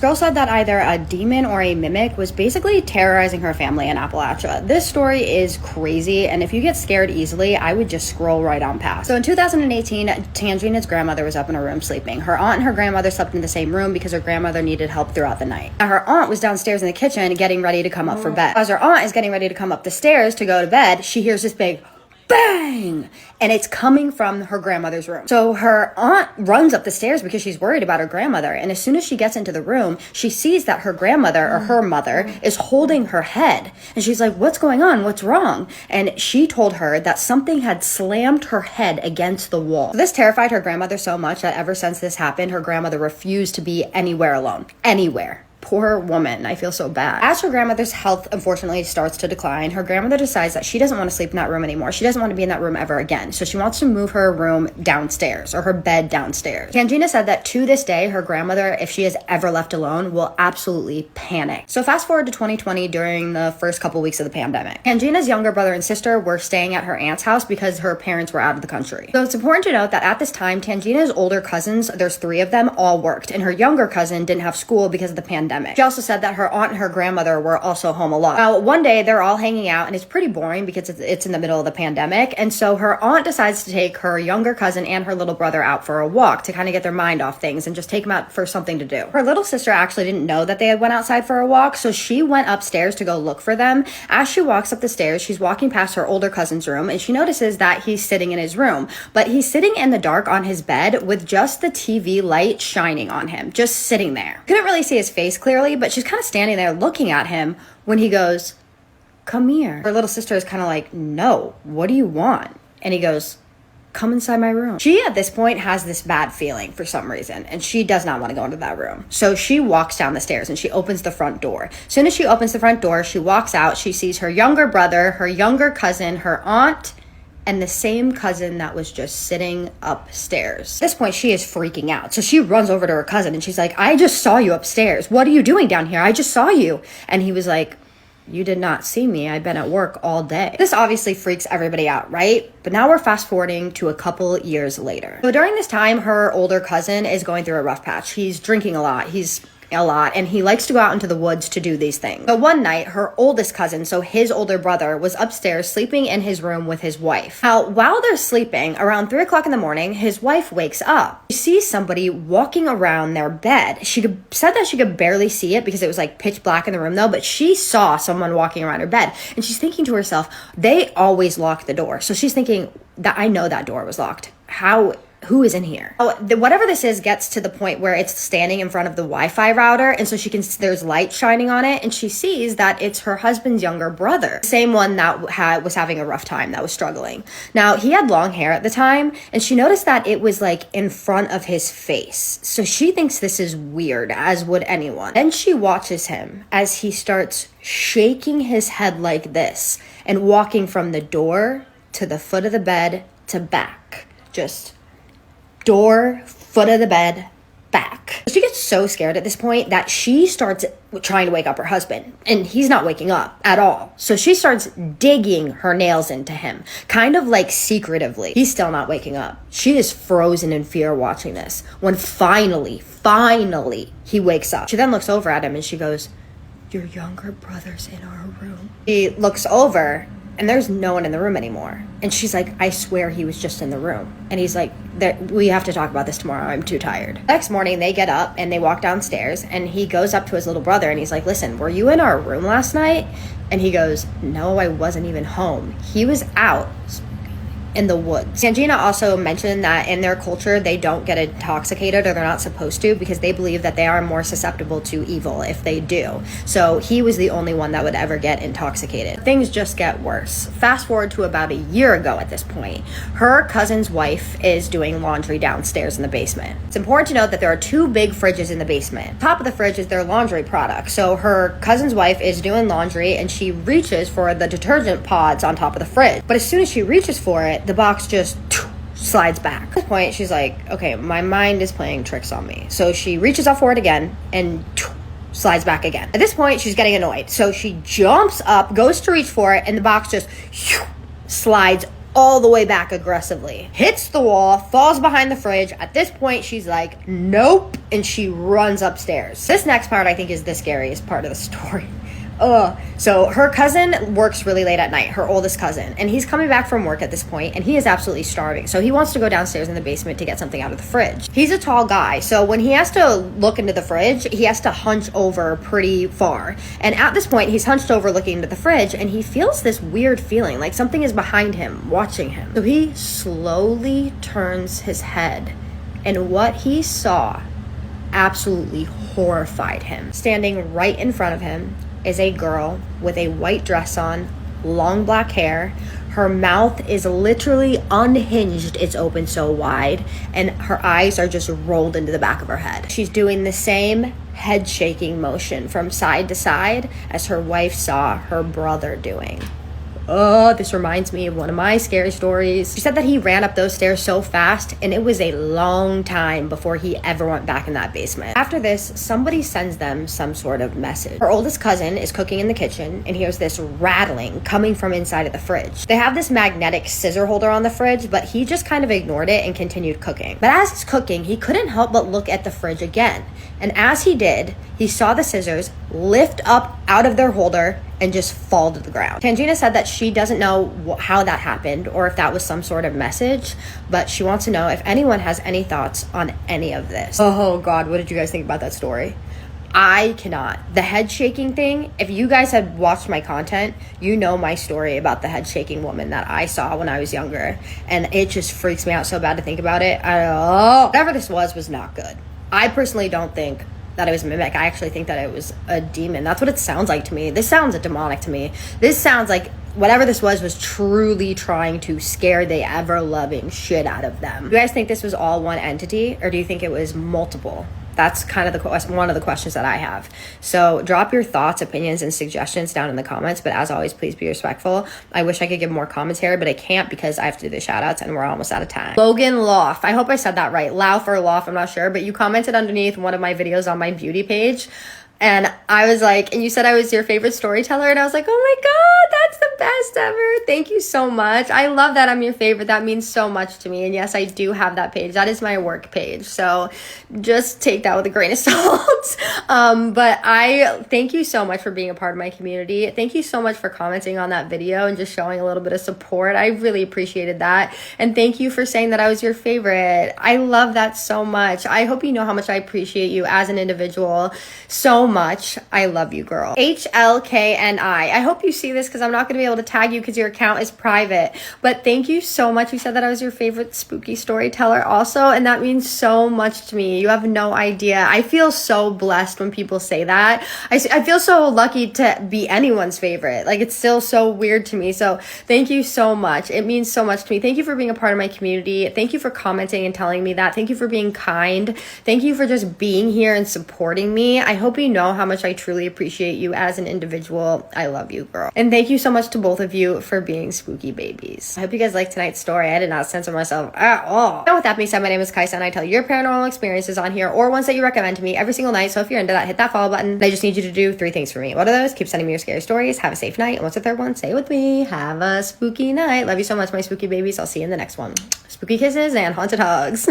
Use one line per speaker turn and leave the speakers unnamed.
girl said that either a demon or a mimic was basically terrorizing her family in Appalachia. This story is crazy, and if you get scared easily, I would just scroll right on past. So in 2018, Tangina's grandmother was up in her room sleeping. Her aunt and her grandmother slept in the same room because her grandmother needed help throughout the night. Now, her aunt was downstairs in the kitchen getting ready to come up for bed. As her aunt is getting ready to come up the stairs to go to bed, she hears this big bang, and it's coming from her grandmother's room. So her aunt runs up the stairs because she's worried about her grandmother, and as soon as she gets into the room, she sees that her grandmother, or her mother, is holding her head, and she's like, what's going on? What's wrong? And she told her that something had slammed her head against the wall. So this terrified her grandmother so much that ever since this happened, her grandmother refused to be anywhere alone. Anywhere. Poor woman. I feel so bad. As her grandmother's health unfortunately starts to decline, her grandmother decides that she doesn't want to sleep in that room anymore. She doesn't want to be in that room ever again. So she wants to move her room downstairs, or her bed downstairs. Tangina said that to this day, her grandmother, if she is ever left alone, will absolutely panic. So fast forward to 2020 during the first couple weeks of the pandemic. Tangina's younger brother and sister were staying at her aunt's house because her parents were out of the country. So it's important to note that at this time, Tangina's older cousins, there's 3 of them, all worked, and her younger cousin didn't have school because of the pandemic. She also said that her aunt and her grandmother were also home a lot. Now, one day they're all hanging out, and it's pretty boring because it's in the middle of the pandemic. And so her aunt decides to take her younger cousin and her little brother out for a walk to kind of get their mind off things and just take them out for something to do. Her little sister actually didn't know that they had went outside for a walk, so she went upstairs to go look for them. As she walks up the stairs, she's walking past her older cousin's room, and she notices that he's sitting in his room, but he's sitting in the dark on his bed with just the TV light shining on him, just sitting there. Couldn't really see his face clearly, but she's kind of standing there looking at him when he goes, come here. Her little sister is kind of like, no, what do you want? And he goes, come inside my room. She at this point has this bad feeling for some reason, and she does not want to go into that room. So she walks down the stairs and she opens the front door. As soon as she opens the front door, she walks out. She sees her younger brother, her younger cousin, her aunt, and the same cousin that was just sitting upstairs. At this point, she is freaking out. So she runs over to her cousin and she's like, I just saw you upstairs. What are you doing down here? I just saw you. And he was like, you did not see me. I've been at work all day. This obviously freaks everybody out, right? But now we're fast forwarding to a couple years later. So during this time, her older cousin is going through a rough patch. He's drinking a lot. And he likes to go out into the woods to do these things. But one night, her oldest cousin, so his older brother, was upstairs sleeping in his room with his wife. Now, while they're sleeping, around 3 o'clock in the morning, his wife wakes up. She sees somebody walking around their bed. She said that she could barely see it because it was like pitch black in the room though, but she saw someone walking around her bed. And she's thinking to herself, they always lock the door. So she's thinking, that I know that door was locked. Who is in here? Whatever this is gets to the point where it's standing in front of the Wi-Fi router, and so there's light shining on it, and she sees that it's her husband's younger brother, the same one that was having a rough time, that was struggling. Now, he had long hair at the time, and she noticed that it was like in front of his face. So she thinks this is weird, as would anyone. Then she watches him as he starts shaking his head like this and walking from the door to the foot of the bed to back. Just door, foot of the bed, back. She gets so scared at this point that she starts trying to wake up her husband, and he's not waking up at all. So she starts digging her nails into him, kind of like secretively. He's still not waking up. She is frozen in fear watching this, when finally, he wakes up. She then looks over at him and she goes, your younger brother's in our room. He looks over, and there's no one in the room anymore. And she's like, I swear he was just in the room. And he's like, we have to talk about this tomorrow. I'm too tired. The next morning, they get up and they walk downstairs, and he goes up to his little brother and he's like, listen, were you in our room last night? And he goes, no, I wasn't even home. He was out in the woods. Tangina also mentioned that in their culture, they don't get intoxicated, or they're not supposed to, because they believe that they are more susceptible to evil if they do. So he was the only one that would ever get intoxicated. Things just get worse. Fast forward to about a year ago at this point. Her cousin's wife is doing laundry downstairs in the basement. It's important to note that there are 2 big fridges in the basement. Top of the fridge is their laundry product. So her cousin's wife is doing laundry and she reaches for the detergent pods on top of the fridge. But as soon as she reaches for it, the box just slides back. At this point, she's like, okay, my mind is playing tricks on me. So she reaches up for it again and slides back again. At this point, she's getting annoyed. So she jumps up, goes to reach for it, and the box just slides all the way back aggressively, hits the wall, falls behind the fridge. At this point, she's like, nope, and she runs upstairs. This next part I think is the scariest part of the story. So her cousin works really late at night, her oldest cousin, and he's coming back from work at this point, and he is absolutely starving. So he wants to go downstairs in the basement to get something out of the fridge. He's a tall guy, so when he has to look into the fridge, he has to hunch over pretty far. And at this point, he's hunched over looking into the fridge, and he feels this weird feeling, like something is behind him, watching him. So he slowly turns his head, and what he saw absolutely horrified him. Standing right in front of him is a girl with a white dress on, long black hair. Her mouth is literally unhinged. It's open so wide, and her eyes are just rolled into the back of her head. She's doing the same head shaking motion from side to side as her wife saw her brother doing. This reminds me of one of my scary stories. She said that he ran up those stairs so fast, and it was a long time before he ever went back in that basement. After this, somebody sends them some sort of message. Her oldest cousin is cooking in the kitchen and hears this rattling coming from inside of the fridge. They have this magnetic scissor holder on the fridge, but he just kind of ignored it and continued cooking. But as he's cooking, he couldn't help but look at the fridge again. And as he did, he saw the scissors lift up out of their holder and just fall to the ground. Tangina said that she doesn't know how that happened or if that was some sort of message, but she wants to know if anyone has any thoughts on any of this. Oh God, what did you guys think about that story? I cannot. The head shaking thing, if you guys had watched my content, you know my story about the head shaking woman that I saw when I was younger, and it just freaks me out so bad to think about it. Whatever this was not good. I personally don't think that it was a mimic. I actually think that it was a demon. That's what it sounds like to me. This sounds demonic to me. This sounds like whatever this was truly trying to scare the ever-loving shit out of them. Do you guys think this was all one entity, or do you think it was multiple? That's kind of one of the questions that I have. So drop your thoughts, opinions, and suggestions down in the comments. But as always, please be respectful. I wish I could give more commentary, but I can't because I have to do the shout outs and we're almost out of time. Logan Loff. I hope I said that right. Lauf or Loff, I'm not sure. But you commented underneath one of my videos on my beauty page. And I was like, and you said I was your favorite storyteller. And I was like, oh my God, that's the best ever. Thank you so much. I love that I'm your favorite. That means so much to me. And yes, I do have that page. That is my work page. So just take that with a grain of salt. But I thank you so much for being a part of my community. Thank you so much for commenting on that video and just showing a little bit of support. I really appreciated that. And thank you for saying that I was your favorite. I love that so much. I hope you know how much I appreciate you as an individual so much. I love you, girl. HLKNI. I hope you see this because I'm not going to be able to tag you because your account is private. But thank you so much. You said that I was your favorite spooky storyteller also, and that means so much to me. You have no idea. I feel so blessed when people say that. I feel so lucky to be anyone's favorite. Like, it's still so weird to me. So thank you so much. It means so much to me. Thank you for being a part of my community. Thank you for commenting and telling me that. Thank you for being kind. Thank you for just being here and supporting me. I hope you know how much I truly appreciate you as an individual. I love you, girl. And thank you so much to both of you for being spooky babies. I hope you guys liked tonight's story. I did not censor myself at all. And with that being said, my name is Kajsa, and I tell your paranormal experiences on here or ones that you recommend to me every single night. So if you're into that, hit that follow button. And I just need you to do 3 things for me. What are those? Keep sending me your scary stories. Have a safe night. And what's the third one? Say it with me. Have a spooky night. Love you so much, my spooky babies. I'll see you in the next one. Spooky kisses and haunted hugs.